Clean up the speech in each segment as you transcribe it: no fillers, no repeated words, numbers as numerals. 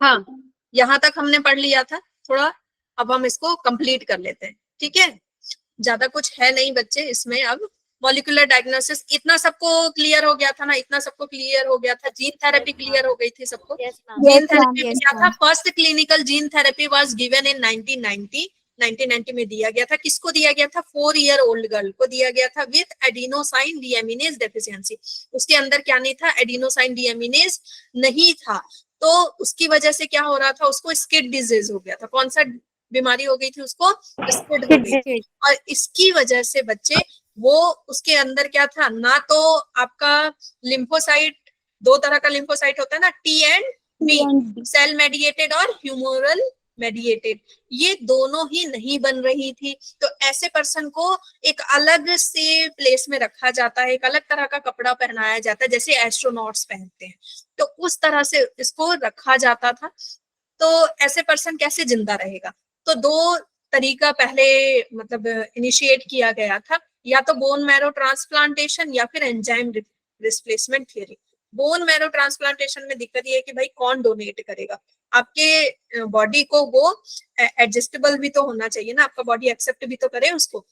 हाँ, यहाँ तक हमने पढ़ लिया था थोड़ा, अब हम इसको कंप्लीट कर लेते हैं। ठीक है, ज्यादा कुछ है नहीं बच्चे इसमें। अब मॉलिक्यूलर डायग्नोसिस इतना सबको क्लियर हो गया था ना, इतना सबको क्लियर हो गया था। जीन थेरेपी क्लियर हो गई थी सबको। जीन थेरेपी में क्या था, first clinical gene therapy was given in 1990 में दिया गया था। किसको दिया गया था? 4 ईयर ओल्ड गर्ल को दिया गया था विथ एडिनोसाइन डीएमिनेज डेफिशिएंसी। उसके अंदर क्या नहीं था? एडिनोसाइन डीएमिनेज नहीं था। तो उसकी वजह से क्या हो रहा था, उसको स्किड डिजीज हो गया था। कौन सा बीमारी हो गई थी उसको? स्किड हो गई थी। और इसकी वजह से बच्चे, वो उसके अंदर क्या था ना, तो आपका लिम्फोसाइट, दो तरह का लिम्फोसाइट होता है ना, T and B, cell mediated और ह्यूमोरल मेडिएटेड, ये दोनों ही नहीं बन रही थी। तो ऐसे पर्सन को एक अलग से प्लेस में रखा जाता है, एक अलग तरह का कपड़ा पहनाया जाता है, जैसे एस्ट्रोनॉट्स पहनते हैं, तो उस तरह से इसको रखा जाता था। तो ऐसे पर्सन कैसे जिंदा रहेगा? तो दो तरीका पहले मतलब इनिशिएट किया गया था, या तो बोन मैरो ट्रांसप्लांटेशन या फिर enzyme replacement theory. Bone marrow transplantation में दिक्कत ये है कि भाई कौन डोनेट करेगा? आपके बॉडी को वो एडजस्टेबल भी तो होना चाहिए ना, आपका बॉडी एक्सेप्ट भी तो करे उसको।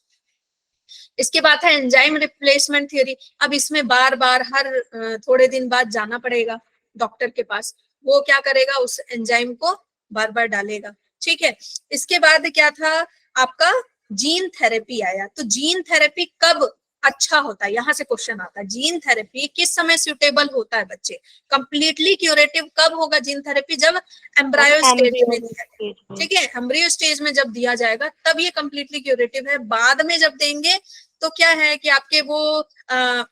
इसके बाद है एंजाइम रिप्लेसमेंट थ्योरी। अब इसमें बार बार हर थोड़े दिन बाद जाना पड़ेगा डॉक्टर के पास, वो क्या करेगा, उस एंजाइम को बार बार डालेगा। ठीक है, इसके बाद क्या था आपका? जीन थेरेपी आया। तो जीन थेरेपी कब अच्छा होता है, यहाँ से क्वेश्चन आता है, जीन थेरेपी किस समय सुटेबल होता है बच्चे? कंप्लीटली क्यूरेटिव कब होगा जीन थेरेपी? जब एम्ब्रायो स्टेज में दिया जाए। ठीक है, एम्ब्रियो स्टेज में जब दिया जाएगा तब ये कंप्लीटली क्यूरेटिव है। बाद में जब देंगे तो क्या है कि आपके वो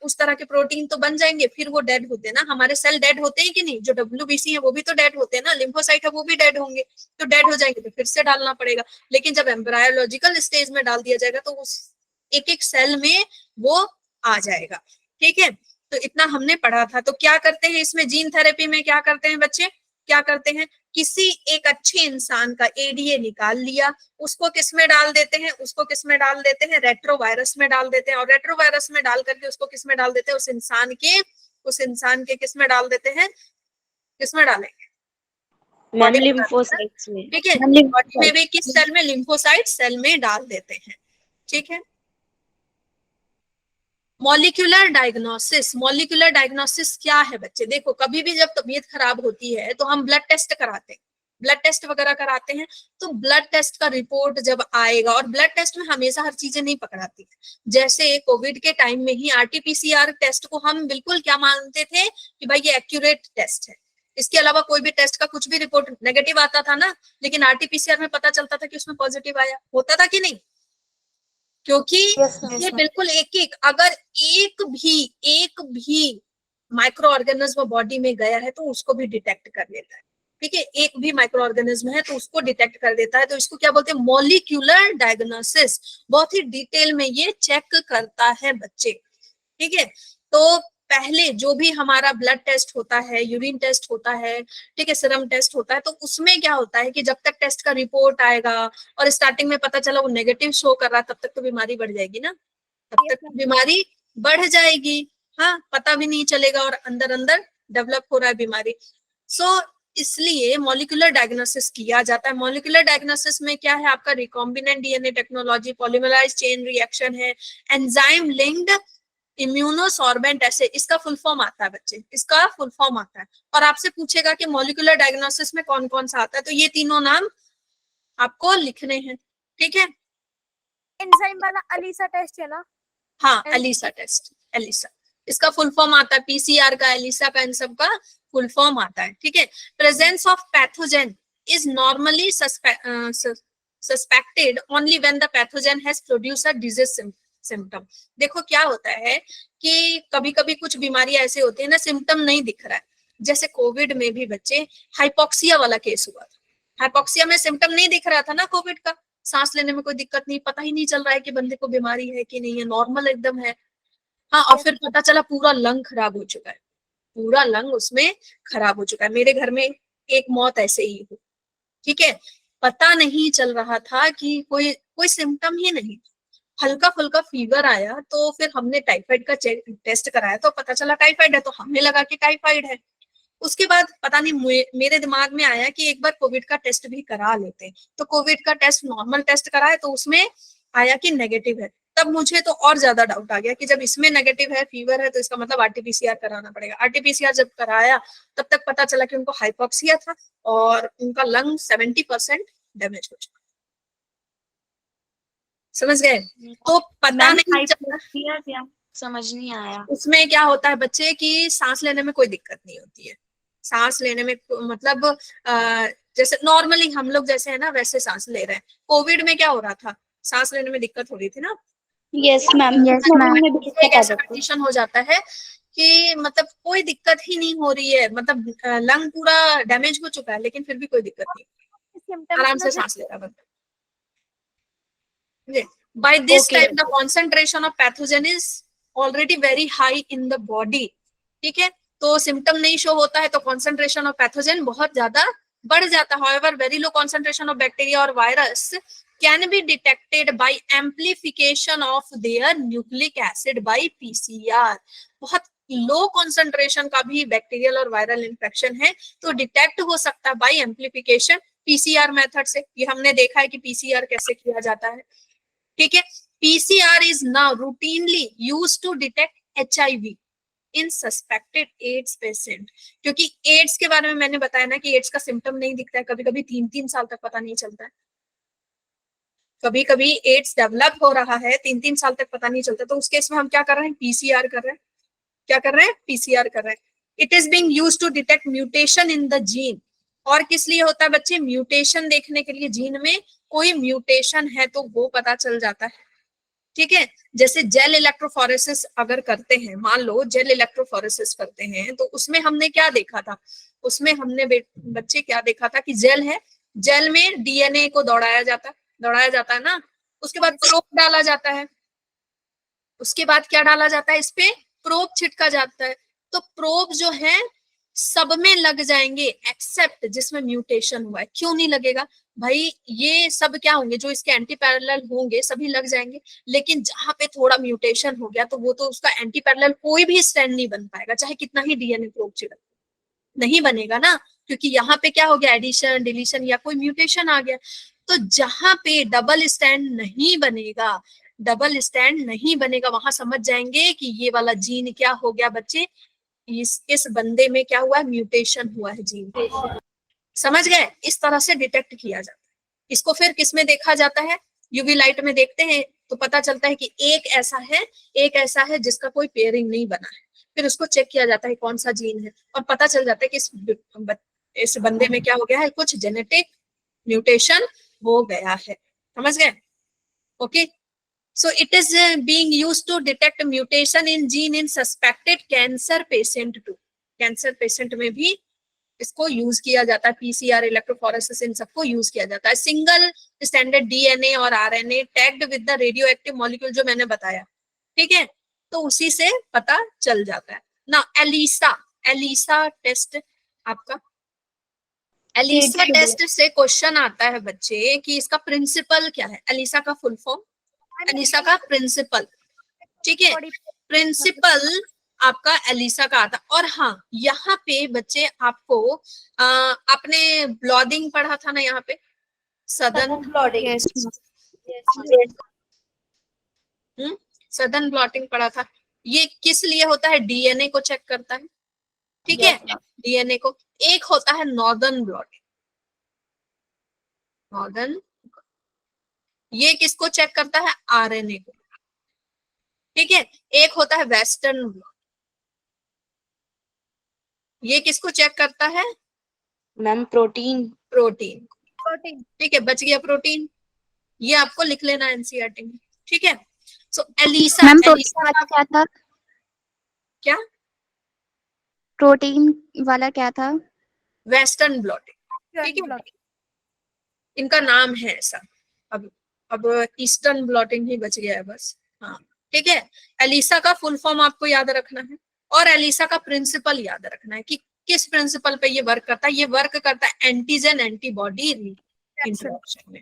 उस तरह के प्रोटीन तो बन जाएंगे, फिर वो डेड होते हैं ना, हमारे सेल डेड होते हैं कि नहीं? जो WBC है वो भी तो डेड होते हैं ना, लिम्फोसाइट है वो भी डेड होंगे, तो डेड हो जाएंगे तो फिर से डालना पड़ेगा। लेकिन जब एम्ब्रायोलॉजिकल स्टेज में डाल दिया जाएगा तो उस एक एक सेल में वो आ जाएगा। ठीक है, तो इतना हमने पढ़ा था। तो क्या करते हैं इसमें, जीन थेरेपी में क्या करते हैं बच्चे? क्या करते हैं, किसी एक अच्छे इंसान का एडीए निकाल लिया, उसको किस में डाल देते हैं? उसको किस में डाल देते हैं? रेट्रोवायरस में डाल देते हैं। और रेट्रोवायरस में डाल करके उसको किस में डाल देते हैं? उस इंसान के किस में डाल देते हैं? किस में डालेंगे? बॉडी लिम्फोसाइट्स में। ठीक है, बॉडी में भी किस सेल में? लिम्फोसाइट सेल में डाल देते हैं। ठीक है, मॉलिक्यूलर डायग्नोसिस। मॉलिक्यूलर डायग्नोसिस क्या है बच्चे? देखो, कभी भी जब तबीयत खराब होती है तो हम ब्लड टेस्ट कराते हैं, ब्लड टेस्ट वगैरह कराते हैं। तो ब्लड टेस्ट का रिपोर्ट जब आएगा, और ब्लड टेस्ट में हमेशा हर चीजें नहीं पकड़ाती है। जैसे कोविड के टाइम में ही RT-PCR टेस्ट को हम बिल्कुल क्या मानते थे कि भाई ये एक्यूरेट टेस्ट है, इसके अलावा कोई भी टेस्ट का कुछ भी रिपोर्ट नेगेटिव आता था ना, लेकिन RT-PCR में पता चलता था कि उसमें पॉजिटिव आया, होता था कि नहीं? क्योंकि ये बिल्कुल एक एक, अगर एक भी माइक्रो ऑर्गेनिज्म बॉडी में गया है तो उसको भी डिटेक्ट कर लेता है। ठीक है, एक भी माइक्रो ऑर्गेनिज्म है तो उसको डिटेक्ट कर देता है। तो इसको क्या बोलते हैं? Molecular diagnosis. बहुत ही डिटेल में ये चेक करता है बच्चे। ठीक है, तो पहले जो भी हमारा ब्लड टेस्ट होता है, यूरिन टेस्ट होता है, ठीक है, सीरम टेस्ट होता है, तो उसमें क्या होता है कि जब तक टेस्ट का रिपोर्ट आएगा और स्टार्टिंग में पता चला वो नेगेटिव शो कर रहा, तब तक तो बीमारी बढ़ जाएगी ना, तब तक बीमारी बढ़ जाएगी। हाँ, पता भी नहीं चलेगा और अंदर अंदर डेवलप हो रहा है बीमारी। सो इसलिए मॉलिक्यूलर डायग्नोसिस किया जाता है। मॉलिक्यूलर डायग्नोसिस में क्या है आपका? Recombinant DNA technology, polymerase chain reaction है, एंजाइम लिंक्ड इम्यूनोसॉर्बेंट ऐसे इसका फुल फॉर्म आता है बच्चे, इसका फुल फॉर्म आता है। और आपसे पूछेगा कि मॉलिक्यूलर डायग्नोसिस में कौन कौन सा आता है, तो ये तीनों नाम आपको लिखने हैं। ठीक है, एंजाइम वाला अलीसा टेस्ट है ना? हाँ, एलिसा टेस्ट, एलिसा इसका फुल फॉर्म आता है। PCR का, एलिसा का, इन सब का फुल फॉर्म आता है। ठीक है, presence of pathogen is normally suspected only when the pathogen has produced a disease symptom. देखो क्या होता है कि कभी कभी कुछ बीमारी ऐसे होती है ना, सिम्टम नहीं दिख रहा है। जैसे कोविड में भी बच्चे हाइपोक्सिया वाला केस हुआ था। हाइपोक्सिया में सिम्टम नहीं दिख रहा था ना कोविड का, सांस लेने में कोई दिक्कत नहीं, पता ही नहीं चल रहा है कि बंदे को बीमारी है कि नहीं है, नॉर्मल एकदम है। हाँ, और फिर पता चला पूरा लंग खराब हो चुका है, पूरा लंग उसमें खराब हो चुका है। मेरे घर में एक मौत ऐसे ही हुई। ठीक है, पता नहीं चल रहा था कि कोई कोई सिम्टम ही नहीं, हल्का फुल्का फीवर आया, तो फिर हमने टाइफाइड का टेस्ट कराया तो पता चला टाइफाइड है, तो हमें लगा कि टाइफाइड है। उसके बाद पता नहीं मेरे दिमाग में आया कि एक बार कोविड का टेस्ट भी करा लेते हैं। तो कोविड का टेस्ट नॉर्मल टेस्ट कराए तो उसमें आया कि नेगेटिव है। तब मुझे तो और ज्यादा डाउट आ गया कि जब इसमें नेगेटिव है, फीवर है, तो इसका मतलब आरटीपीसीआर कराना पड़ेगा। आरटीपीसीआर जब कराया तब तक पता चला कि उनको हाइपोक्सिया था और उनका लंग 70% डैमेज हो चुका। समझ गए? तो पता नहीं चला। क्या समझ नहीं आया। उसमें क्या होता है बच्चे की सांस लेने में कोई दिक्कत नहीं होती है। सांस लेने में मतलब जैसे नॉर्मली हम लोग जैसे है ना वैसे सांस ले रहे हैं। कोविड में क्या हो रहा था, सांस लेने में दिक्कत हो रही थी ना। Yes ma'am, Yes, ma'am. एक ऐसा कंडीशन हो जाता है कि मतलब कोई दिक्कत ही नहीं हो रही है, मतलब लंग पूरा डैमेज हो चुका है लेकिन फिर भी कोई दिक्कत नहीं, आराम से सांस ले रहा है बंदा। By this Okay. time the concentration of pathogen is already very high in the body. ठीक है, तो सिम्टम नहीं शो होता है तो concentration of pathogen बहुत ज्यादा बढ़ जाता है. However, very low concentration of bacteria or virus can be detected by amplification of their nucleic acid by PCR. बहुत लो कॉन्सेंट्रेशन का भी बैक्टीरियल और वायरल इन्फेक्शन है तो डिटेक्ट हो सकता है बाय एम्प्लीफिकेशन पीसीआर मेथड से. ये हमने देखा है कि पीसीआर कैसे किया जाता है. ठीक है, PCR is now routinely used to detect HIV in suspected AIDS patient. क्योंकि एड्स के बारे में मैंने बताया ना कि एड्स का सिम्टम नहीं दिखता है, कभी कभी 3-3 साल तक पता नहीं चलता है. कभी कभी एड्स डेवलप हो रहा है 3-3 साल तक पता नहीं चलता. तो उस केस में हम क्या कर रहे हैं, पीसीआर कर रहे हैं. क्या कर रहे हैं, पीसीआर कर रहे हैं. It is being used to detect mutation in the gene. और किस लिए होता है बच्चे, म्यूटेशन देखने के लिए. जीन में कोई म्यूटेशन है तो वो पता चल जाता है. ठीक है, जैसे जेल इलेक्ट्रोफोरेसिस अगर करते हैं, मान लो जेल इलेक्ट्रोफोरेसिस करते हैं तो उसमें हमने क्या देखा था, उसमें हमने बच्चे क्या देखा था कि जेल है, जेल में डीएनए को दौड़ाया जाता है ना. उसके बाद प्रोब डाला जाता है. उसके बाद क्या डाला जाता है, इस पे प्रोब छिटका जाता है. तो प्रोब जो है सब में लग जाएंगे एक्सेप्ट जिसमें म्यूटेशन हुआ है. क्यों नहीं लगेगा भाई, ये सब क्या होंगे जो इसके एंटी पैरेलल होंगे सभी लग जाएंगे. लेकिन जहां पे थोड़ा म्यूटेशन हो गया तो वो तो उसका एंटी पैरेलल कोई भी स्ट्रैंड नहीं बन पाएगा, चाहे कितना ही डीएनए प्रोब छिड़क, नहीं बनेगा ना. क्योंकि यहाँ पे क्या हो गया, एडिशन डिलीशन या कोई म्यूटेशन आ गया. तो जहां पे डबल स्टैंड नहीं बनेगा वहां समझ जाएंगे कि ये वाला जीन क्या हो गया बच्चे, इस बंदे में क्या हुआ है, म्यूटेशन हुआ है जीन. समझ गए? इस तरह से डिटेक्ट किया जाता है. इसको फिर किस में देखा जाता है, यूवी लाइट में देखते हैं तो पता चलता है कि एक ऐसा है जिसका कोई पेयरिंग नहीं बना है. फिर उसको चेक किया जाता है कौन सा जीन है और पता चल जाता है कि इस बंदे में क्या हो गया है, कुछ जेनेटिक म्यूटेशन हो गया है. समझ गए? Okay. So it is being used to detect mutation in gene in suspected cancer patient too. Cancer patient में भी इसको यूज किया जाता है. पीसीआर, इलेक्ट्रोफोरेसिस, इन सबको यूज किया जाता है. सिंगल स्टैंडर्ड डीएनए और RNA tagged with the radio active molecule जो मैंने बताया. ठीक है, तो उसी से पता चल जाता है ना. एलिसा टेस्ट, आपका एलिसा टेस्ट से क्वेश्चन आता है बच्चे कि इसका प्रिंसिपल क्या है. एलिसा का फुल फॉर्म, एलिसा का प्रिंसिपल. ठीक है, प्रिंसिपल आपका एलिसा का आता. और हाँ, यहाँ पे बच्चे आपको आपने ब्लॉटिंग पढ़ा था ना, यहाँ पे सदन ब्लॉटिंग, सदन ब्लॉटिंग पढ़ा था. ये किस लिए होता है, डीएनए को चेक करता है. ठीक है, डीएनए को. एक होता है नॉर्दर्न ब्लॉटिंग, नॉर्दर्न, ये किसको चेक करता है, आरएनए को. ठीक है, एक होता है वेस्टर्न ब्लॉट, ये किसको चेक करता है, मैम प्रोटीन. ठीक है, बच गया प्रोटीन. ये आपको लिख लेना एनसीईआरटी में. ठीक है. सो एलिसा, मैम प्रोटीन वाला क्या था, क्या प्रोटीन वाला क्या था, वेस्टर्न ब्लॉटिंग. ठीक है, इनका नाम है ऐसा. अब ईस्टर्न ब्लॉटिंग ही बच गया है बस. हाँ, ठीक है. एलिसा का फुल फॉर्म आपको याद रखना है और एलिसा का प्रिंसिपल याद रखना है कि किस प्रिंसिपल पे ये वर्क करता है. ये वर्क करता है एंटीजन एंटीबॉडी इंटरेक्शन में.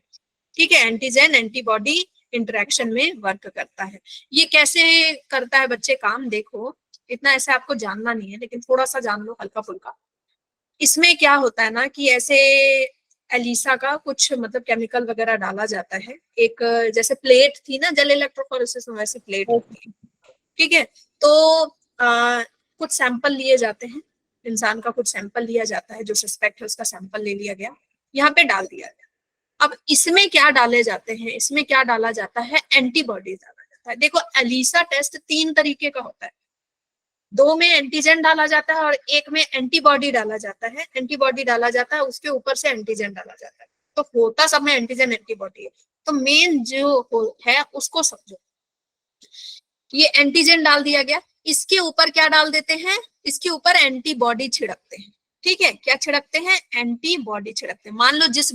ठीक है, एंटीजन एंटीबॉडी इंटरेक्शन में वर्क करता है. ये कैसे करता है बच्चे काम, देखो इतना ऐसे आपको जानना नहीं है लेकिन थोड़ा सा जान लो हल्का फुल्का. इसमें क्या होता है ना कि ऐसे एलिसा का कुछ मतलब केमिकल वगैरह डाला जाता है। एक जैसे प्लेट थी ना जेल इलेक्ट्रोफोरेसिस में, वैसे प्लेट होती है, ठीक है। तो कुछ सैंपल लिए जाते हैं, इंसान का कुछ सैंपल लिया जाता है, जो सस्पेक्ट है उसका सैंपल ले लिया गया, यहाँ पे डाल दिया गया। अब इसमें क्या डाले जाते हैं, इसमें क्या डाला जाता है, एंटीबॉडीज डाला जाता है। देखो एलिसा टेस्ट 3 तरीके का होता है, 2 में एंटीजन डाला जाता है और 1 में एंटीबॉडी डाला जाता है। एंटीबॉडी डाला जाता है, उसके ऊपर से एंटीजन डाला जाता है, तो होता सब में एंटीजन एंटीबॉडी है। तो मेन जो है उसको समझो, ये एंटीजन डाल दिया गया, इसके ऊपर क्या डाल देते हैं, इसके ऊपर एंटीबॉडी छिड़कते हैं, ठीक है। क्या छिड़कते हैं, एंटीबॉडी छिड़कते हैं। मान लो जिस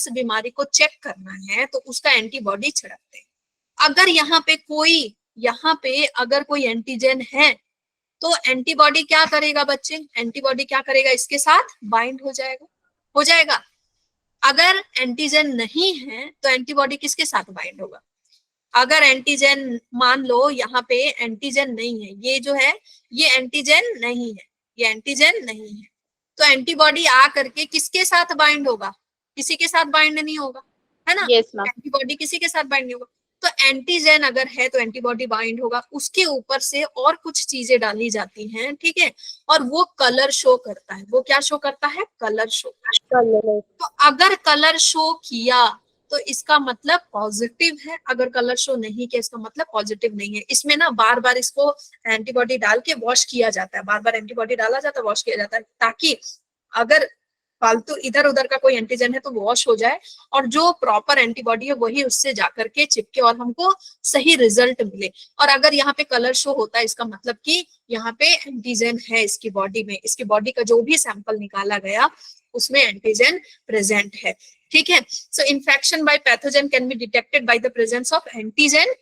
बीमारी को चेक करना है तो उसका एंटीबॉडी छिड़कते हैं। अगर यहाँ पे अगर कोई एंटीजन है तो एंटीबॉडी क्या करेगा बच्चे, एंटीबॉडी क्या करेगा, इसके साथ बाइंड हो जाएगा। अगर एंटीजन नहीं है तो एंटीबॉडी किसके साथ बाइंड होगा। अगर एंटीजन, मान लो यहाँ पे एंटीजन नहीं है, ये जो है ये एंटीजन नहीं है, ये एंटीजन नहीं है, तो एंटीबॉडी आ करके किसके साथ बाइंड होगा, किसी के साथ बाइंड नहीं होगा, है ना। Yes, ma'am. एंटीबॉडी किसी के साथ बाइंड नहीं होगा, तो एंटीजन अगर है तो एंटीबॉडी बाइंड होगा। उसके ऊपर से और कुछ चीजें डाली जाती हैं, ठीक है, और वो कलर शो करता है। वो क्या शो करता है, कलर शो। तो अगर कलर शो किया तो इसका मतलब पॉजिटिव है, अगर कलर शो नहीं किया इसका मतलब पॉजिटिव नहीं है। इसमें ना बार बार इसको एंटीबॉडी डाल के वॉश किया जाता है, बार बार एंटीबॉडी डाला जाता है, वॉश किया जाता है, ताकि अगर फालतू इधर उधर का कोई एंटीजन है तो वॉश हो जाए और जो प्रॉपर एंटीबॉडी है वही उससे जाकर के चिपके और हमको सही रिजल्ट मिले। और अगर यहाँ पे कलर शो होता है इसका मतलब कि यहाँ पे एंटीजन है इसकी बॉडी में, इसकी बॉडी का जो भी सैंपल निकाला गया उसमें एंटीजन प्रेजेंट है, ठीक है। So infection by pathogen can be detected by the presence of antigen,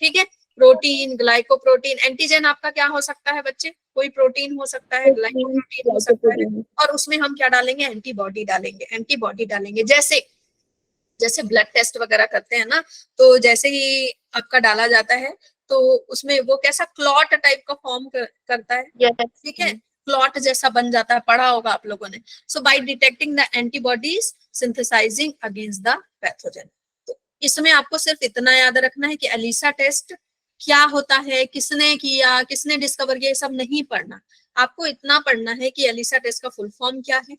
ठीक है। प्रोटीन, ग्लाइकोप्रोटीन, एंटीजन आपका क्या हो सकता है बच्चे, कोई प्रोटीन हो सकता है, ग्लाइकोप्रोटीन हो सकता है, और उसमें हम क्या डालेंगे, एंटीबॉडी डालेंगे। जैसे ब्लड टेस्ट वगैरह करते हैं ना, तो जैसे ही आपका डाला जाता है तो उसमें वो कैसा क्लॉट टाइप का फॉर्म करता है, ठीक है, क्लॉट जैसा बन जाता है, पढ़ा होगा आप लोगों ने। So by detecting the antibodies synthesising against the pathogen. तो इसमें आपको सिर्फ इतना याद रखना है कि एलिसा टेस्ट क्या होता है, किसने किया, किसने डिस्कवर किया, ये सब नहीं पढ़ना। आपको इतना पढ़ना है कि एलिसा टेस्ट का फुल फॉर्म क्या है,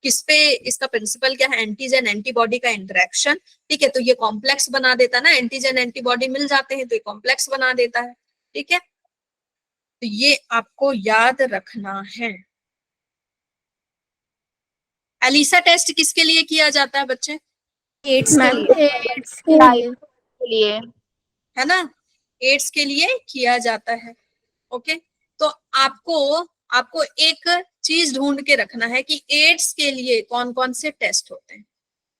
किस पे इसका प्रिंसिपल क्या है, एंटीजन एंटीबॉडी का इंटरेक्शन, ठीक है। तो ये कॉम्प्लेक्स बना देता ना, एंटीजन एंटीबॉडी मिल जाते हैं तो ये कॉम्प्लेक्स बना देता है, ठीक है। तो ये आपको याद रखना है। एलिसा टेस्ट किसके लिए किया जाता है बच्चे, एड्स के लिए है ना, एड्स के लिए किया जाता है, ओके। तो आपको एक चीज ढूंढ के रखना है कि एड्स के लिए कौन कौन से टेस्ट होते हैं,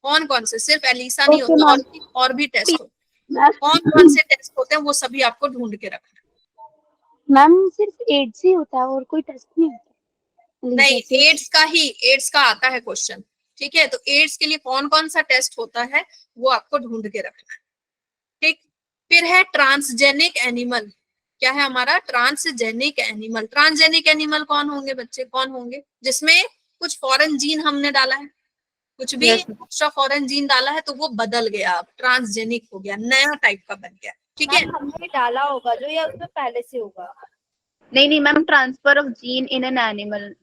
कौन कौन से, सिर्फ एलिसा नहीं होता, और भी टेस्ट होते हैं, कौन कौन से टेस्ट होते हैं वो सभी आपको ढूंढ के रखना है। मैम सिर्फ एड्स ही होता है और कोई टेस्ट नहीं होता, नहीं, एड्स का आता है क्वेश्चन, ठीक है। तो एड्स के लिए कौन कौन सा टेस्ट होता है वो आपको ढूंढ के रखना है, ठीक। फिर है ट्रांसजेनिक एनिमल, क्या है हमारा, ट्रांसजेनिक एनिमल। ट्रांसजेनिक एनिमल कौन होंगे बच्चे, कौन होंगे, जिसमें कुछ फॉरेन जीन हमने डाला है, कुछ भी एक्स्ट्रा फॉरेन जीन डाला है तो वो बदल गया, अब ट्रांसजेनिक हो गया, नया टाइप का बन गया, ठीक है। हमने डाला होगा जो, या उसमें पहले से होगा। नहीं ma'am, transfer of gene in an animal,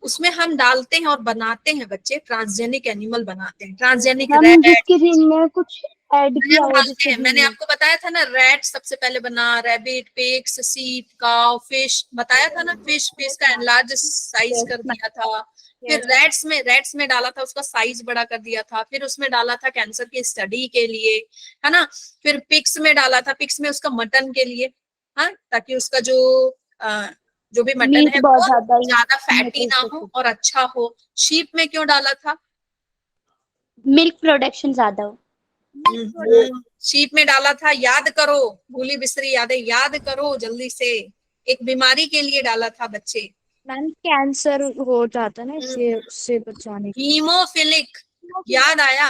उसमें हम डालते हैं और बनाते हैं बच्चे, ट्रांसजेनिक एनिमल बनाते हैं, ट्रांसजेनिक जिसके जीन में कुछ ऐड किया हो, डालते हैं। मैंने आपको बताया था ना, रैट सबसे पहले बना, रैबिट, पिग्स, सीप, काउ, फिश बताया था ना, फिश का एनलार्ज साइज कर दिया था। फिर रैट्स में डाला था, उसका साइज बड़ा कर दिया था। फिर उसमें डाला था कैंसर की स्टडी के लिए, है ना। फिर पिग्स में डाला था, पिग्स में उसका मटन के लिए, हाँ, ताकि उसका जो भी मटन है वो ज्यादा फैटी ना हो और अच्छा हो। शीप में क्यों डाला था, मिल्क प्रोडक्शन ज्यादा हो। शीप में डाला था, याद करो, भूली बिसरी यादें याद करो जल्दी से, एक बीमारी के लिए डाला था बच्चे, मैम कैंसर हो जाता है ना, इससे उससे बचाने के लिए। हीमोफिलिक, याद आया,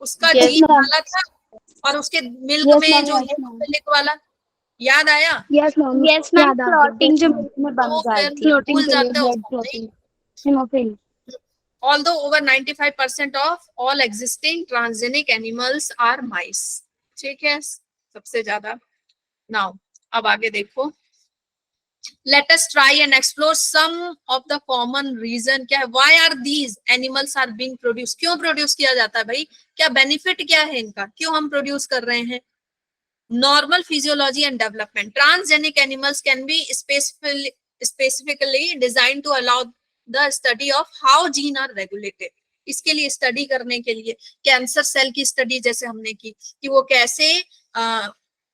उसका जीन डाला था, और उसके मिल्क में जो हीमोफिलिक वाला, याद आया। यस मैम, क्लॉटिंग जो मिल्क में बन तो जाती है, भूल जाते हो नहीं, Hemophil. Although over 95% of all existing transgenic animals are mice. ठीक है, सबसे ज्यादा. Now, अब आगे देखो. Let us try and explore some of the common reason. क्या है, why are these animals are being produced? क्यों प्रोड्यूस किया जाता है भाई? क्या बेनिफिट क्या है इनका, क्यों हम प्रोड्यूस कर रहे हैं? Normal physiology and development. Transgenic animals can be specifically designed to allow the study of how genes are regulated. इसके लिए स्टडी करने के लिए कैंसर सेल की स्टडी जैसे हमने की कि वो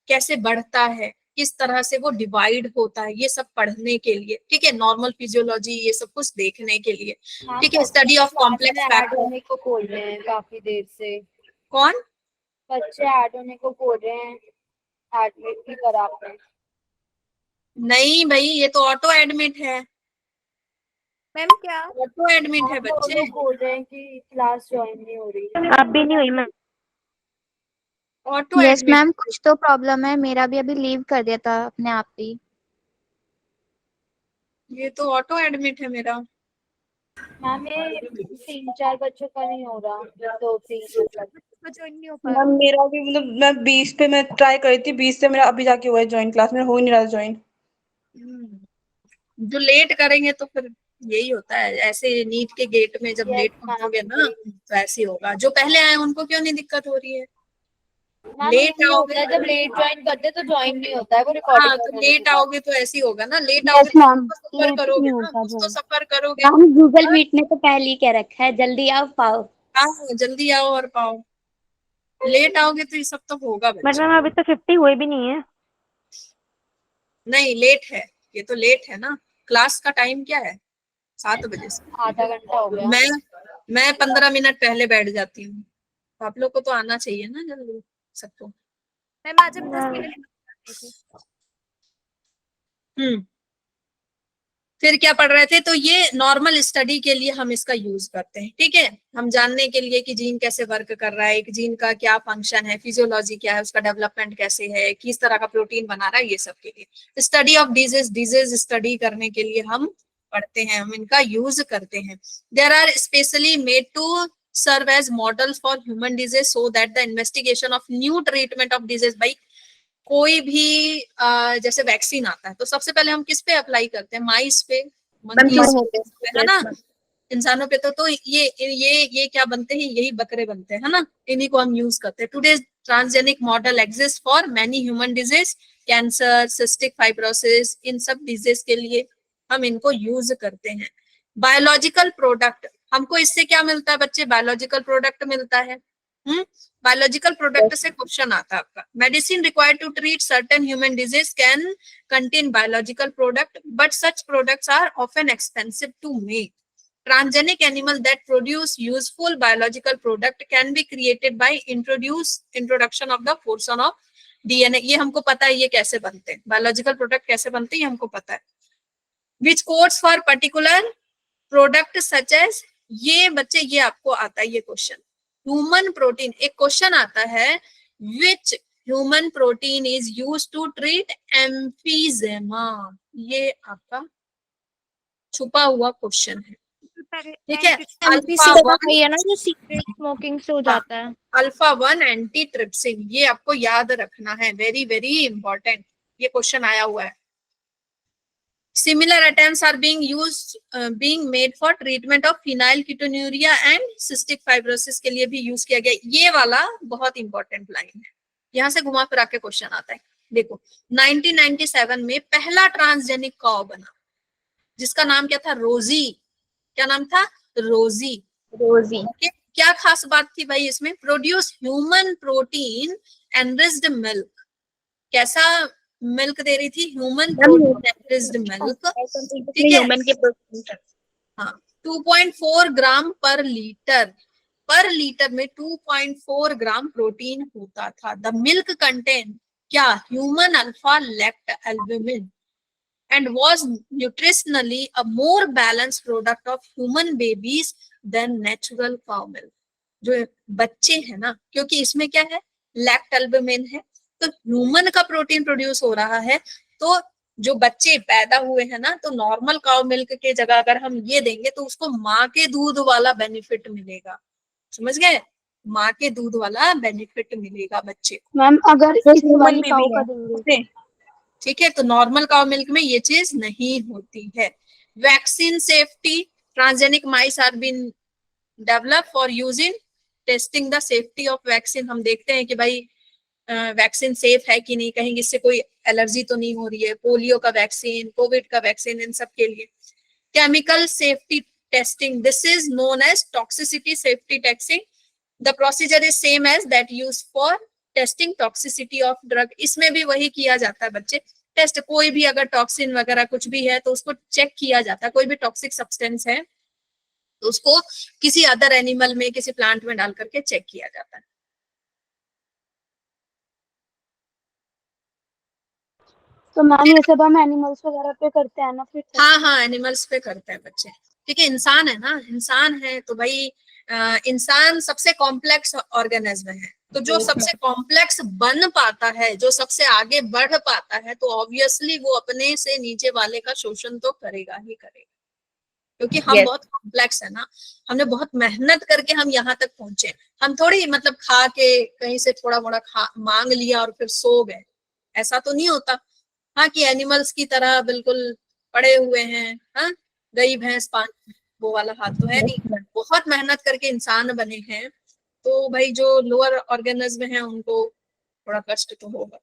कैसे बढ़ता है, किस तरह से वो डिवाइड होता है, ये सब पढ़ने के लिए. ठीक है, नॉर्मल फिजियोलॉजी ये सब कुछ देखने के लिए. ठीक है, स्टडी ऑफ कॉम्प्लेक्स फैक्टर. होने को बोल रहे हैं काफी देर से. कौन? बच्चे ऐड होने को बोल रहे हैं, एडमिट भी करा आपने. नहीं भाई, ये तो ऑटो एडमिट है. मैम क्या ऑटो एडमिट है बच्चे. बोल रहे हैं कि क्लास ज्वाइन नहीं हो रही. अब भी नहीं हुई ma'am. Auto yes admit. Ma'am, कुछ तो प्रॉब्लम है. मेरा भी अभी लीव कर दिया था अपने आप ही. ये तो ऑटो एडमिट है मेरा. मैम ये 3-4 बच्चों का नहीं हो रहा, 2-3 ज्वाइन नहीं हो पा मैम मेरा भी मतलब मैं 20 पे मैं ट्राई करी थी, 20 से मेरा अभी जाके हुआ है ज्वाइन. क्लास में हो ही नहीं रहा ज्वाइन. जो लेट करेंगे तो फिर यही होता है. ऐसे नीट के गेट में जब Yes, लेट ma'am. पहुंचोगे ना तो ऐसे ही होगा. जो पहले आए उनको क्यों नहीं दिक्कत हो रही है? मैम लेट ये आओगे होता है, जब लेट ज्वाइन करते तो ज्वाइन नहीं होता है वो हाँ, रिकॉर्डिंग. तो लेट आओगे तो ऐसे ही होगा ना. लेट Yes, आओगे तो ma'am. कुछ तो सफर Late करोगे नहीं ना, होता कुछ तो जो. सफर करोगे. मैम गूगल मीट ने तो पहले ही कह रखा है, जल्दी आओ पाओ. हाँ, जल्दी आओ और पाओ. लेट आओगे तो ये सब तो होगा बट बच्चे. मैम अभी तो 50 हुए भी नहीं है. नहीं, लेट है, ये तो लेट है ना. क्लास का टाइम क्या है? 7 बजे से. आधा घंटा हो गया. मैं 15 मिनट पहले बैठ जाती हूँ. तो आप लोग को तो आना चाहिए ना जल्दी सबको. मैम आज हम 10 मिनट. फिर क्या पढ़ रहे थे? तो ये नॉर्मल स्टडी के लिए हम इसका यूज करते हैं. ठीक है, हम जानने के लिए कि जीन कैसे वर्क कर रहा है, एक जीन का क्या फंक्शन है, फिजियोलॉजी क्या है, उसका डेवलपमेंट कैसे है, किस तरह का प्रोटीन बना रहा है, ये सब के लिए. स्टडी ऑफ डिजीज स्टडी करने के लिए हम पढ़ते हैं, हम इनका यूज करते हैं. There are specially made to serve as model for human disease so that the investigation of new treatment of disease. भाई कोई भी जैसे वैक्सीन आता है तो सबसे पहले हम किस पे अप्लाई करते हैं? माइस पे, मंकीज पे, है ना. इंसानों पे तो ये क्या बनते हैं? यही बकरे बनते हैं, है ना. इन्हीं को हम यूज करते हैं. Today transgenic model exist for many human disease, cancer, cystic fibrosis, इन सब डिजीज के लिए हम इनको यूज करते हैं. बायोलॉजिकल प्रोडक्ट, हमको इससे क्या मिलता है बच्चे? बायोलॉजिकल प्रोडक्ट मिलता है. बायोलॉजिकल प्रोडक्ट से क्वेश्चन आता है आपका. Medicine required to treat certain human disease can contain biological product but such products are often expensive to make. Transgenic animal that produce useful biological product can be created by introduction of the portion of DNA. ये हमको पता है ये कैसे बनते हैं, biological product कैसे बनते हैं ये हमको पता है. Which codes for particular product such as, ये बच्चे ये आपको आता है ये क्वेश्चन. ह्यूमन प्रोटीन, एक क्वेश्चन आता है which human protein is used to treat emphysema. ये आपका छुपा हुआ क्वेश्चन है. ठीक है, अल्फा 1 है ना जो सिगरेट स्मोकिंग से हो जाता है. अल्फा 1 एंटी ट्रिप्सिन, ये आपको याद रखना है. वेरी वेरी इंपॉर्टेंट, ये क्वेश्चन आया हुआ है. Similar attempts are being made for treatment of phenylketonuria and cystic fibrosis के लिए भी यूज किया गया. ये वाला बहुत इंपॉर्टेंट लाइन है, यहाँ से घुमा फिरा के क्वेश्चन आता है. देखो 1997 में पहला ट्रांसजेनिक काउ बना जिसका नाम क्या था? रोजी. क्या नाम था? रोजी. क्या खास बात थी भाई इसमें? Produce human protein enriched milk. कैसा मिल्क दे रही थी? Human protein enriched milk. ठीक है, ह्यूमन के प्रोटीन. हाँ, 2.4 ग्राम पर लीटर. पर लीटर में 2.4 ग्राम प्रोटीन होता था. द मिल्क कंटेन क्या? Human alpha lactalbumin and was nutritionally a more balanced product of human babies than natural cow milk. जो बच्चे हैं ना, क्योंकि इसमें क्या है? लैक्ट एल्बुमिन है, तो ह्यूमन का प्रोटीन प्रोड्यूस हो रहा है, तो जो बच्चे पैदा हुए हैं ना, तो नॉर्मल काउ मिल्क के जगह अगर हम ये देंगे तो उसको माँ के दूध वाला बेनिफिट मिलेगा। समझ गए? माँ के दूध वाला बेनिफिट मिलेगा बच्चे को। मैम अगर जो इस ह्यूमन वाली काऊ बेबी का है देंगे उसे ठीक है, तो नॉर्मल काउ मिल्क में ये चीज नहीं होती है। Vaccine safety, transgenic mice are been develop for using testing the safety of vaccine. हम देखते हैं कि भाई वैक्सीन सेफ है कि नहीं, कहीं इससे कोई एलर्जी तो नहीं हो रही है। पोलियो का वैक्सीन, कोविड का वैक्सीन, इन सब के लिए। Chemical safety testing, this is known as toxicity safety testing. The procedure is same as that use for testing toxicity of drug. इसमें भी वही किया जाता है बच्चे, टेस्ट। कोई भी अगर टॉक्सिन वगैरह कुछ भी है तो उसको चेक किया जाता है। कोई भी टॉक्सिक सब्सटेंस है तो उसको किसी अदर एनिमल में, किसी प्लांट में डाल करके चेक किया जाता है। तो मैम ये सब हम एनिमल्स वगैरह पे करते हैं ना फिर test? हाँ हाँ, एनिमल्स पे करते हैं बच्चे। ठीक है, इंसान है ना, इंसान है तो भाई इंसान सबसे कॉम्प्लेक्स ऑर्गेनिज्म है। तो जो सबसे कॉम्प्लेक्स बन पाता है, जो सबसे आगे बढ़ पाता है, तो ऑब्वियसली वो अपने से नीचे वाले का शोषण तो करेगा ही करेगा, क्योंकि हम Yes. बहुत कॉम्प्लेक्स है ना। हमने बहुत मेहनत करके हम यहाँ तक पहुंचे। हम थोड़ी मतलब खा के कहीं से थोड़ा मोड़ा मांग लिया और फिर सो गए, ऐसा तो नहीं होता। हाँ, कि एनिमल्स की तरह बिल्कुल पड़े हुए हैं, हाँ, गई भैंस पानी, वो वाला हाथ तो है नहीं। बहुत मेहनत करके इंसान बने हैं, तो भाई जो लोअर ऑर्गेनिज्म है उनको थोड़ा कष्ट तो होगा।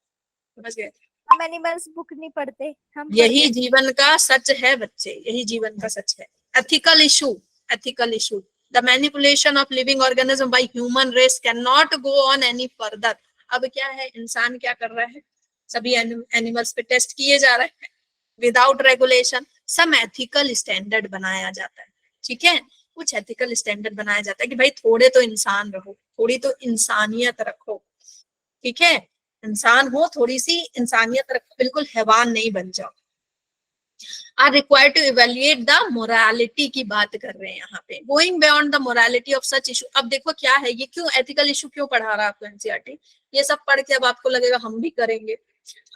समझ गए? हम एनिमल्स बुक नहीं पढ़ते, हम यही पढ़ते जीवन का सच है बच्चे, यही जीवन का सच है। Ethical issue, ethical issue, the manipulation of living organism by human race can not go on any further. अब क्या है, इंसान क्या कर रहा है, सभी एनिमल्स पे टेस्ट किए जा रहे हैं विदाउट रेगुलेशन। सम एथिकल स्टैंडर्ड बनाया जाता है, ठीक है, कुछ एथिकल स्टैंडर्ड बनाया जाता है कि भाई थोड़े तो इंसान रहो, थोड़ी तो इंसानियत रखो, ठीक है, इंसान हो, थोड़ी सी इंसानियत रखो, बिल्कुल हैवान नहीं बन जाओ। Are required to evaluate the morality की बात कर रहे हैं यहाँ पे, going beyond the morality of such issue. अब देखो क्या है ये, क्यों एथिकल इशू क्यों पढ़ा रहा है आपको एनसीईआरटी? ये सब पढ़ के अब आपको लगेगा हम भी करेंगे,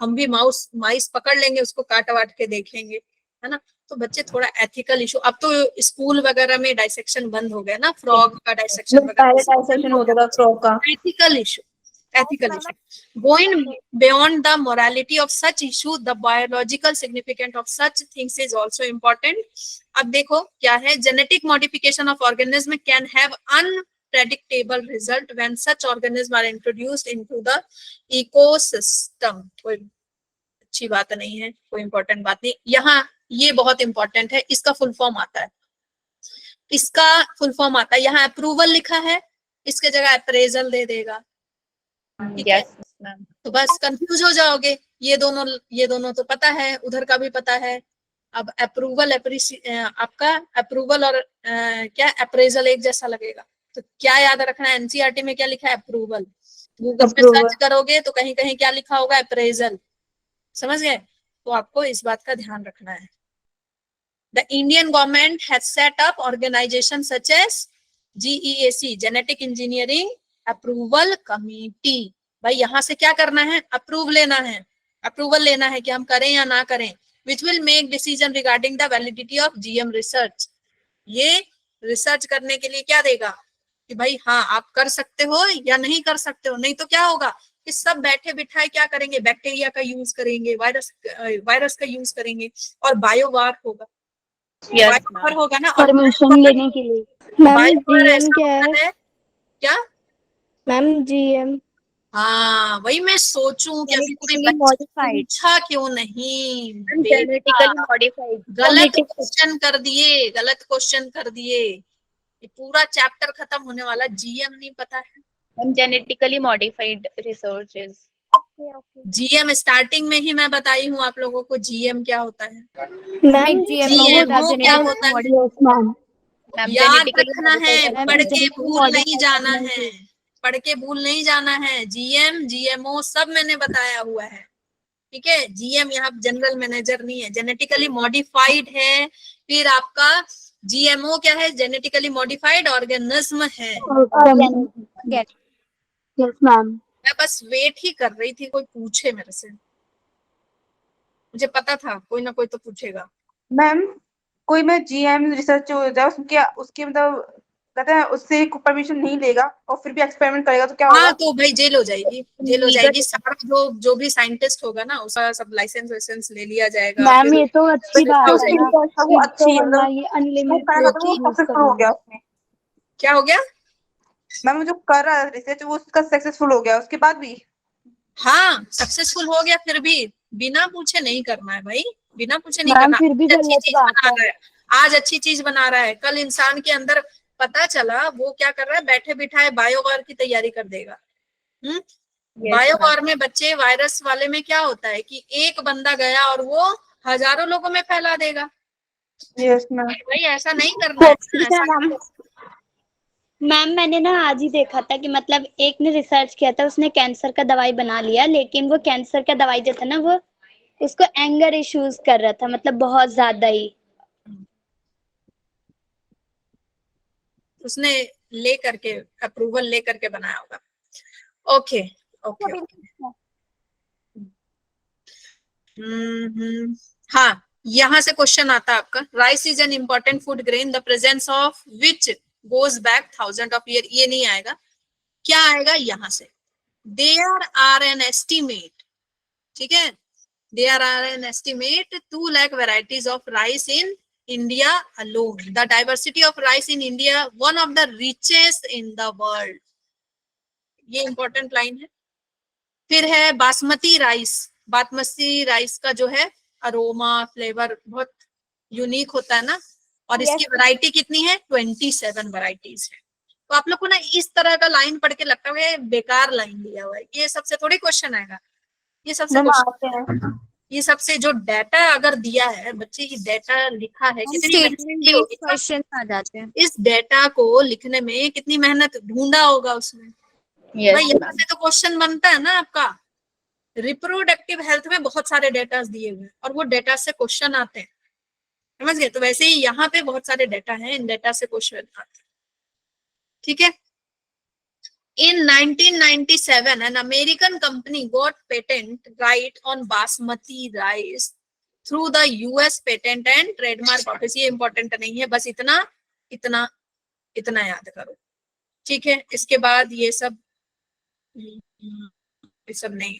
हम भी माइस पकड़ लेंगे, उसको काट वाट के देखेंगे, है ना। तो बच्चे थोड़ा एथिकल इशू, अब तो स्कूल वगैरह में डाइसेक्शन बंद हो गया ना, फ्रॉग का डाइसेक्शन पहले वगैरह, डाइसेक्शन होता था फ्रॉग का। Ethical issue, ethical issue. Going beyond the morality of such issue, the biological significance of such things is also important. अब देखो क्या है, genetic modification of organism can have unpredictable result when such organisms are introduced into the ecosystem. कोई अच्छी बात नहीं है, कोई important बात नहीं। यहाँ ये बहुत important है, इसका फुल फॉर्म आता है, इसका फुल फॉर्म आता है, यहाँ अप्रूवल लिखा है, इसके जगह अप्रेजल दे देगा, ठीक है। Yes, ma'am. तो बस कंफ्यूज हो जाओगे, ये दोनों तो पता है, उधर का भी पता है। अब अप्रूवल आपका अप्रूवल और क्या अप्रेजल एक जैसा लगेगा, तो क्या याद रखना है, एनसीईआरटी में क्या लिखा है, अप्रूवल। गूगल पे सर्च करोगे तो कहीं कहीं क्या लिखा होगा, अप्रेजल। समझ गए? तो आपको इस बात का ध्यान रखना है। The Indian government has set up organization such as GEAC, genetic engineering approval committee. भाई यहाँ से क्या करना है, अप्रूवल लेना है कि हम करें या ना करें, which will make decision regarding the validity of GM research. ये रिसर्च करने के लिए क्या देगा कि भाई हाँ आप कर सकते हो या नहीं कर सकते हो। नहीं तो क्या होगा कि सब बैठे बिठाए क्या करेंगे, बैक्टीरिया का यूज करेंगे, वायरस का यूज करेंगे, और बायोवार होगा। Yes, बायोवार ma'am. होगा ना, और परमिशन लेने के लिए। मैम बायोवार जीएम ऐसा क्या होता है? है क्या? मैम जीएम हाँ, वही मैं सोचूं कि अभी कोई Genetically बच्चा modified. पूछा क्यों नहीं। Ma'am, बेटा, genetically modified. गलत क्वेश्चन कर दिए, गलत क्वेश्चन कर दिए। ये पूरा चैप्टर खत्म होने वाला, GM नहीं पता है। Ma'am, genetically modified researches. GM starting में ही मैं बताई हूँ आप लोगों को, GM क्या होता है, मैम GMO क्या होता है, यस मैम। Ma'am, याद genetically रखना है, modified पढ़ के organisms. भूल नहीं जाना है, पढ़ के भूल नहीं जाना है। GM GMO सब मैंने बताया हुआ है, ठीक है। GM यहाँ जनरल मैनेजर नहीं है, जेनेटिकली मॉडिफाइड है। फिर आपका GMO क्या है, जेनेटिकली मॉडिफाइड ऑर्गेनिज्म है। Yes ma'am. मैं बस वेट ही कर रही थी कोई पूछे मेरे से। मुझे पता था कोई ना कोई तो पूछेगा। मैम कोई मैं जीएम रिसर्च हो जाए उसके उसके मतलब कहते हैं उससे परमिशन नहीं लेगा और फिर भी एक्सपेरिमेंट करेगा तो क्या हाँ होगा? तो भाई जेल हो जाएगी, जेल हो लीगल जाएगी। सारा जो भी साइंटिस्ट होगा ना उसका सब लाइसेंस वाइसेंस ले लिया जाएगा, मैम फिर ये तो अच्छी हो बात है ना, जाएगी। वो फिर तो अच्छी है वरना मतलब ये वो कर रहा था वो अनलिमिटेड यूज सक्सेसफुल हो करना। गया उसमें। क्या हो गया? मैम वो जो कर रहा है रिसर्च वो उसका सक्सेसफुल हो गया उसके बाद भी। हाँ सक्सेसफुल हो गया, फिर भी बिना पूछे नहीं करना है भाई, बिना पूछे नहीं मैम करना। फिर भी आज अच्छी गलत चीज बात बना है। रहा है, आज अच्छी चीज बना रहा है, कल इंसान के अंदर पता चला वो क्या कर रहा है, बैठे बिठाए बायोवार की तैयारी कर देगा। Yes ma'am. बायोवार में बच्चे, वायरस वाले में क्या होता है कि एक बंदा गया और वो हजारों लोगों में फैला देगा। Yes ma'am. भाई ऐसा नहीं करना है ना, ऐसा मैम मैंने ना आज ही देखा था कि मतलब एक ने रिसर्च किया था, उसने कैंसर का दवाई बना लिया, लेकिन वो कैंसर का दवाई जो था ना वो उसको एंगर इश्यूज कर रहा था, मतलब बहुत ज्यादा ही। उसने ले करके अप्रूवल ले करके बनाया होगा। Okay okay okay. हाँ यहाँ से क्वेश्चन आता है आपका, rice is an important food grain the presence of which goes back thousand of year. ये नहीं आएगा, क्या आएगा यहाँ से, देयर आर एन एस्टिमेट, ठीक है, there are an estimate 2 lakh varieties of rice in India alone. The diversity of rice in India one of the richest in the world. ये इंपॉर्टेंट लाइन है। फिर है बासमती राइस, बासमती राइस का जो है aroma flavour बहुत यूनिक होता है ना, और इसकी वैरायटी कितनी है, 27 वैरायटीज है। तो आप लोग को ना इस तरह का लाइन पढ़ के लगता है बेकार लाइन दिया हुआ है, ये सबसे थोड़ी क्वेश्चन आएगा, ये सबसे मैम आते क्वेश्चन, हैं। ये सबसे जो डाटा अगर दिया है बच्चे की, डाटा लिखा है, कितनी स्टेटमेंट मेहनत बेस्ड होगी ना? क्वेश्चन आ जाते हैं। इस डाटा को लिखने में कितनी मेहनत ढूंढा होगा उसने। भाई यस यहाँ मैम। से तो क्वेश्चन बनता है ना आपका। रिप्रोडक्टिव हेल्थ में बहुत सारे डेटा दिए हुए हैं और वो डेटा से क्वेश्चन आते हैं, समझ गए? तो वैसे ही यहाँ पे बहुत सारे डेटा हैं, इन डेटा से क्वेश्चन आते हैं, ठीक है। In 1997, an American company got patent right on basmati rice through the US Patent and Trademark Office. ये इम्पोर्टेंट नहीं है, बस इतना इतना इतना याद करो, ठीक है। इसके बाद ये सब नहीं,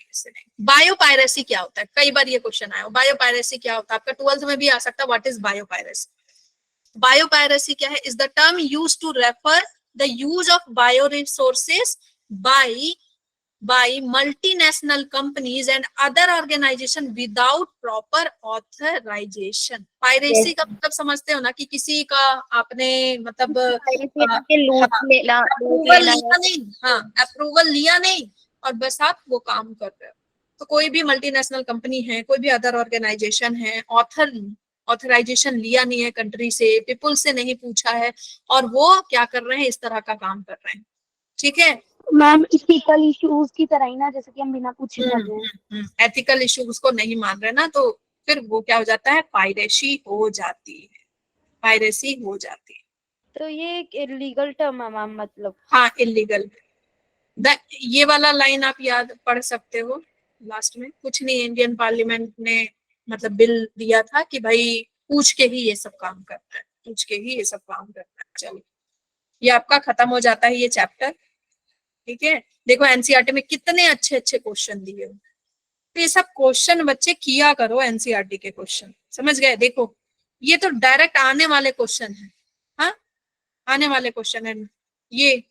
इससे नहीं। बायोपायरेसी क्या होता है, कई बार ये क्वेश्चन आया, बायोपायरेसी क्या होता है आपका 12th में भी आ सकता है, व्हाट इज बायोपायरेसी। बायोपायरेसी क्या है, is the term used to refer the use of bio resources by multinational companies and other organization without proper authorization. Piracy का मतलब समझते हो ना कि किसी का आपने मतलब अप्रूवल लिया नहीं, हाँ अप्रूवल लिया नहीं और बस आप वो काम कर रहे हो। तो कोई भी मल्टीनेशनल कंपनी है, कोई भी अदर ऑर्गेनाइजेशन है, ऑथराइजेशन लिया नहीं है कंट्री से, पीपल से नहीं पूछा है, और वो क्या कर रहे हैं, इस तरह का काम कर रहे हैं, ठीक है। मैम इथिकल इश्यूज की तरह ही ना, जैसे कि हम बिना पूछे कर रहे हैं। एथिकल इश्यू उसको नहीं मान रहे ना, तो फिर वो क्या हो जाता है, पायरेसी हो जाती है, पायरेसी हो जाती है। तो ये एक इलीगल टर्म है मैम, मतलब हाँ इलीगल। ये वाला लाइन आप याद पढ़ सकते हो लास्ट में, कुछ नहीं, इंडियन पार्लियामेंट ने मतलब बिल दिया था कि भाई पूछ के ही ये सब काम करता है, पूछ के ही ये सब काम करता है। चलो ये आपका खत्म हो जाता है ये चैप्टर, ठीक है। देखो एनसीईआरटी में कितने अच्छे अच्छे क्वेश्चन दिए हुए, तो ये सब क्वेश्चन बच्चे किया करो, एनसीईआरटी के क्वेश्चन, समझ गए? देखो ये तो डायरेक्ट आने वाले क्वेश्चन है, हाँ आने वाले क्वेश्चन है ये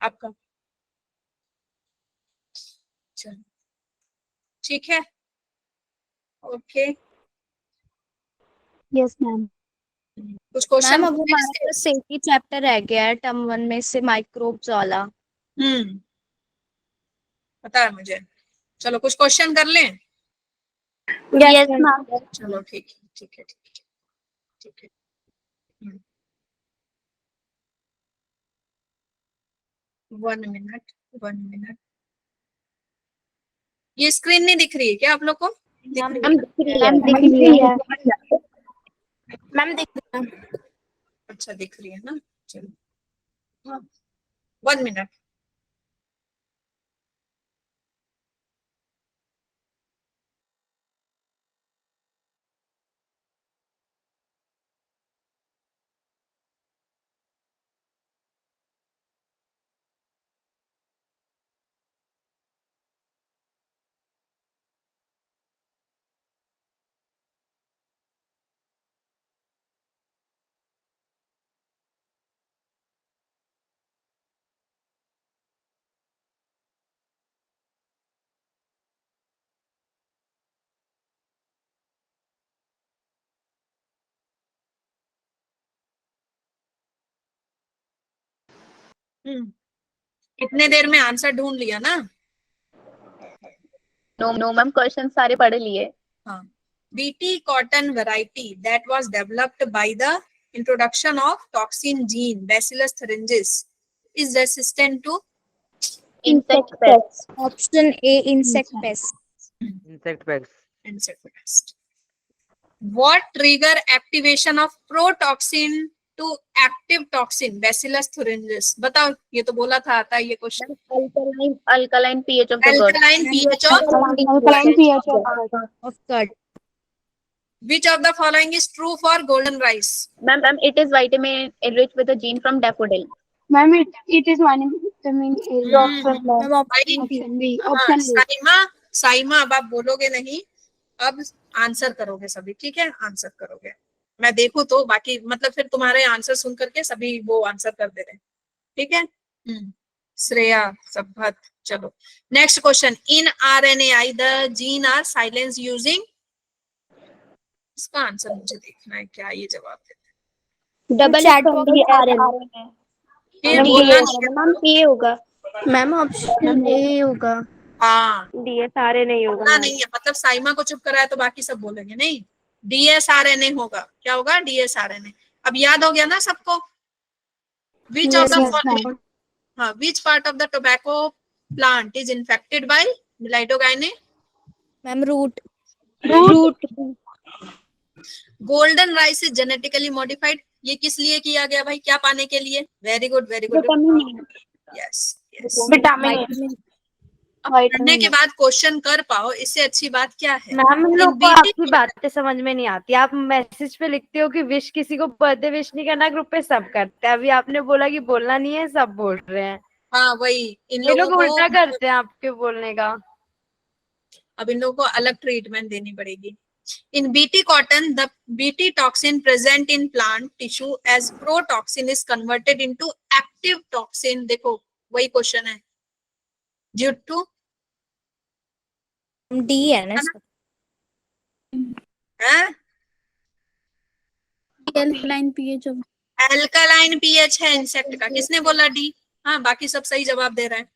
आपका। चलो ठीक है, ओके। Yes ma'am. कुछ क्वेश्चन मैम अब हमारा तो सेफ्टी चैप्टर रह गया है टर्म 1 में से, माइक्रोब्स वाला। पता है मुझे। चलो कुछ क्वेश्चन कर लें। Yes ma'am. चलो ठीक है ठीक है ठीक है ठीक है। 1 मिनट 1 मिनट, ये स्क्रीन नहीं दिख रही है क्या आप लोग को? दिख रही है? मैम दिख रही है। मैम देखिए अच्छा दिख रही है ना, चलो हाँ 1 मिनट। इतने देर में आंसर ढूंढ लिया ना? नो मैम, क्वेश्चन सारे पढ़ लिए। हाँ, BT cotton variety that was developed by the introduction of toxin gene Bacillus thuringiensis is resistant to Insect pests. Option A, insect pests. insect pests. insect pest. What trigger activation of protoxin to active toxin Bacillus thuringiensis? बताओ, ये तो बोला था, आता है ये question. Alkaline pH of the gut. Alkaline pH of Alkaline pH Of gut. which of the following is true for golden rice? Ma'am, it is vitamin enriched with a gene from daffodil. Ma'am, it is vitamin A. Option B. हाँ, Option B. Saima अब आप बोलोगे नहीं, अब answer करोगे सभी, ठीक है? आंसर करोगे, मैं देखूं तो, बाकी मतलब फिर तुम्हारे आंसर सुन करके सभी वो आंसर कर दे रहे हैं, ठीक है? श्रेया, संभत, चलो next question. In RNAi the gene are silence using, इसका आंसर मुझे देखना है, क्या ये जवाब देते डबल RNA। फिर बोलना नहीं। मैम ये होगा। मैम ऑप्शन ए होगा। हाँ, DSRNA होगा। नहीं है, मतलब साइमा को चुप कराया तो बाकी सब बोलेंगे नहीं। DSRNA होगा, क्या होगा? DSRNA। अब याद हो गया ना सबको? विच ऑफ द हाँ, which part of the tobacco plant is infected by Meloidogyne? Ma'am root. Golden rice is genetically modified, ये किस लिए किया गया भाई? क्या पाने के लिए? Very good, very good, yes yes. Vitamin. पढ़ने के बाद क्वेश्चन कर पाओ, इससे अच्छी बात क्या है? मैम हम लोग को आपकी बातें समझ में नहीं आती। आप मैसेज पे लिखते हो कि विश किसी को बर्थडे विश नहीं करना, ग्रुप पे सब करते हैं। अभी आपने बोला कि बोलना नहीं है, सब बोल रहे हैं। हाँ वही, इन ये लोग लोगों उल्टा को करते हैं आपके बोलने का। अब इन लोगों को अलग ट्रीटमेंट देनी पड़ेगी। In BT cotton, the BT toxin present in plant tissue as protoxin is converted into active toxin. देखो वही क्वेश्चन है, due to डी है ना? अल्कलाइन पीएच है इंसेक्ट का। किसने बोला डी? हाँ, बाकी सब सही जवाब दे रहे हैं,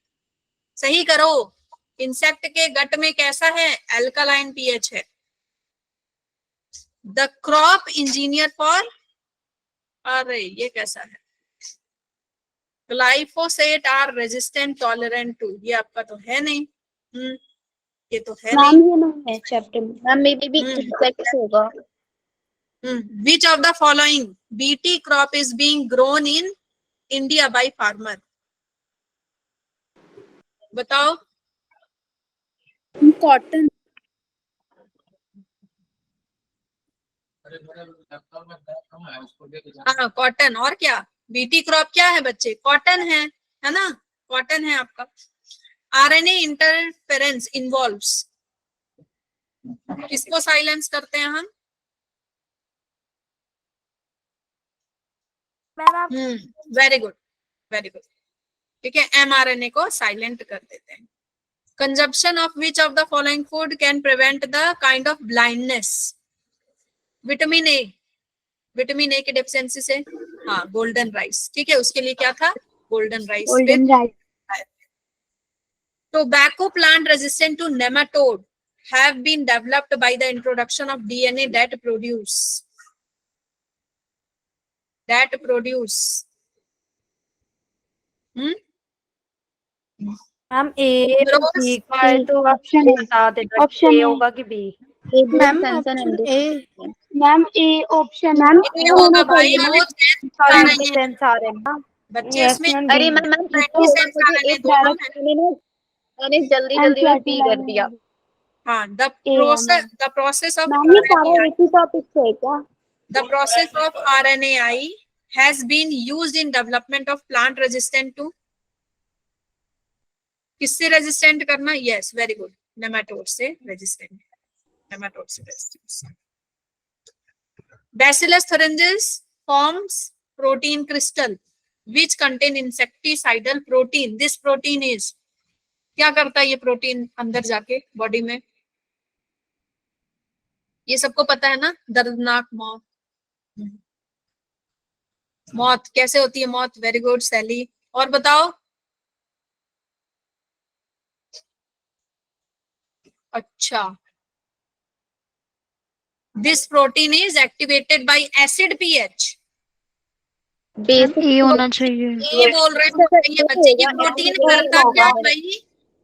सही करो। इंसेक्ट के गट में कैसा है? अल्कलाइन पीएच है। द क्रॉप इंजीनियर फॉर, अरे ये कैसा है? Glyphosate are resistant tolerant to, ये आपका तो है नहीं। ये तो है नहीं। ये नहीं है चैप्टर में। मैम मे बी इंसेक्ट्स होगा। Which of the following BT crop is being grown in India by farmer? बताओ। कॉटन। हाँ कॉटन, और क्या? बीटी क्रॉप क्या है बच्चे? कॉटन है ना? कॉटन है आपका। RNA इंटरफेरेंस इन्वॉल्व्स, किसको साइलेंस करते हैं हम? वेरी गुड, वेरी गुड, ठीक है, mRNA को साइलेंट कर देते हैं। Consumption of which of the following food can prevent the kind of blindness? Vitamin A, vitamin A की डेफिशिएंसी से, हाँ गोल्डन राइस, ठीक है, उसके लिए क्या था? Golden rice. Golden rice. Tobacco plant resistant to nematode have been developed by the introduction of DNA that produce ma'am A B का है तो Option A. बता देना, Option ए A. होगा कि B? Ma'am option A. Ma'am A option. ये होगा भाई, वो सेंस आ रहे हैं ना बच्चे इसमें अरे मैम मैंने जल्दी में पी कर दिया। हाँ, the process of मैम ये सारा एक ही टॉपिक से है क्या? the process of RNAi has been used in development of plant resistant to, किससे रेजिस्टेंट करना? यस वेरी गुड, नेमाटोड से रेजिस्टेंट, नेमाटोड से resistant. Bacillus thuringiensis forms protein crystal which contain insecticidal protein. This protein is, क्या करता है ये protein अंदर जाके बॉडी में? ये सबको पता है ना, दर्दनाक मौत। मौत कैसे होती है? मौत, वेरी गुड सैली, और बताओ। अच्छा, this protein is activated by acid pH. A होना चाहिए। ये बोल रहे हैं ये बच्चे, ये प्रोटीन करता क्या है भाई?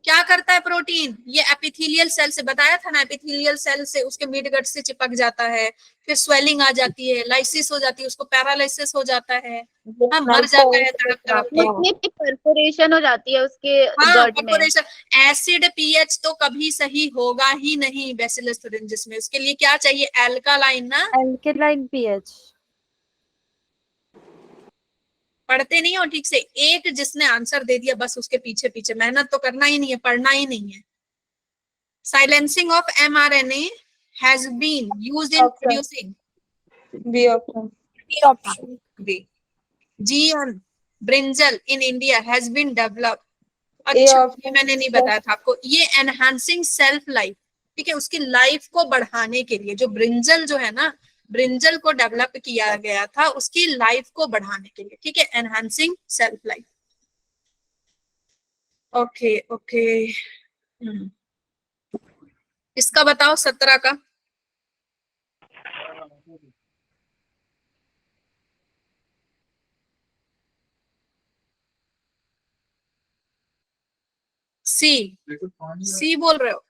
क्या करता है प्रोटीन? ये एपिथेलियल सेल से, बताया था ना, एपिथेलियल सेल से उसके मिड गट से चिपक जाता है, फिर स्वेलिंग आ जाती है, लाइसिस हो जाती है, उसको पैरालिसिस हो जाता है, हाँ, मर जाता है तड़प तड़प के। उसमें परफोरेशन हो जाती है उसके हाँ, गट में। परफोरेशन। एसिड पीएच तो कभी सही होगा ही नहीं बैसिलस thuringiensis में। उसके लिए क्या चाहिए? एल्कालाइन ना। Alkaline pH. पढ़ते नहीं हो ठीक से। एक जिसने आंसर दे दिया बस उसके पीछे पीछे, मेहनत तो करना ही नहीं है, पढ़ना ही नहीं है। Silencing of mRNA has been used in producing B option. GM brinjal in India has been developed। A अच्छा, option। ये मैंने नहीं बताया था आपको। ये एनहांसिंग सेल्फ लाइफ, ठीक है, उसकी लाइफ को बढ़ाने के लिए, जो ब्रिंजल जो है ना, ब्रिंजल को डेवलप किया गया था उसकी लाइफ को बढ़ाने के लिए, ठीक है, enhancing self life. Okay okay. इसका बताओ 17 का। सी बोल रहे हो?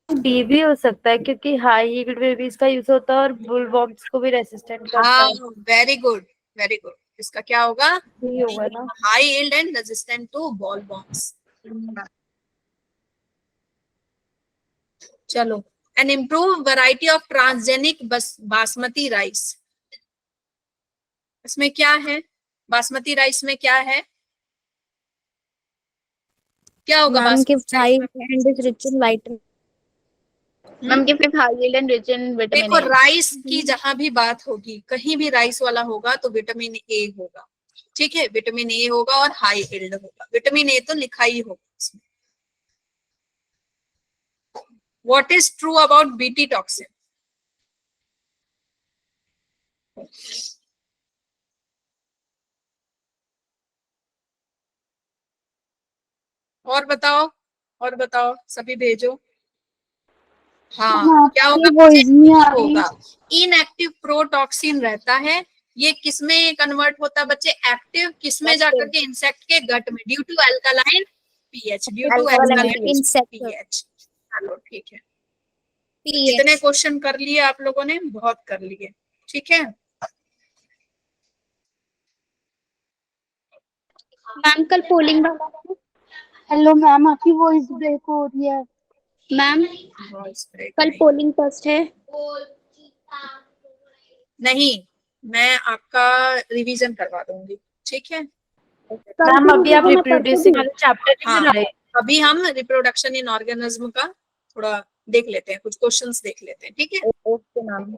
डी भी हो सकता है क्योंकि हाई यील्ड में भी इसका यूज होता है और बुलवॉर्म्स को भी रेसिस्टेंट करता हाँ, है। Very good very good. इसका क्या होगा? डी होगा ना। High yield and resistant to bollworms. चलो, an improve variety of transgenic basmati rice. इसमें क्या है? बासमती राइस में क्या है? क्या होगा ma'am basmati gives high and is rich in vitamin. Ma'am give it high yield and rich in vitamin देखो, ए। राइस की जहां भी बात होगी, कहीं भी राइस वाला होगा तो विटामिन ए होगा, ठीक है, विटामिन ए होगा और हाई यील्ड होगा। विटामिन ए तो लिखा ही होगा इसमें। What is true about BT toxin? और बताओ, और बताओ, सभी भेजो। हाँ, क्या होगा? वॉइस नहीं आ रही। होगा इनएक्टिव प्रोटॉक्सिन रहता है। ये किसमें कन्वर्ट होता है बच्चे? एक्टिव। किसमें जाकर के? इंसेक्ट के गट में, due to alkaline pH. Due to alkaline insect pH. चलो ठीक है। कितने क्वेश्चन कर लिए आप लोगों ने? बहुत कर लिए, ठीक है। मैम कल पोलिंग हेलो मैम, आपकी वॉइस ब्रेक हो रही है। मैम कल पोलिंग टेस्ट है। नहीं, मैं आपका रिवीजन करवा दूंगी, ठीक है। मैम अभी आप रिप्रोड्यूसिंग वाले चैप्टर हाँ, नहीं बनाए। अभी हम रिप्रोडक्शन इन ऑर्गेनिज्म का थोड़ा देख लेते हैं, कुछ क्वेश्चंस देख लेते हैं, ठीक है। Okay ma'am.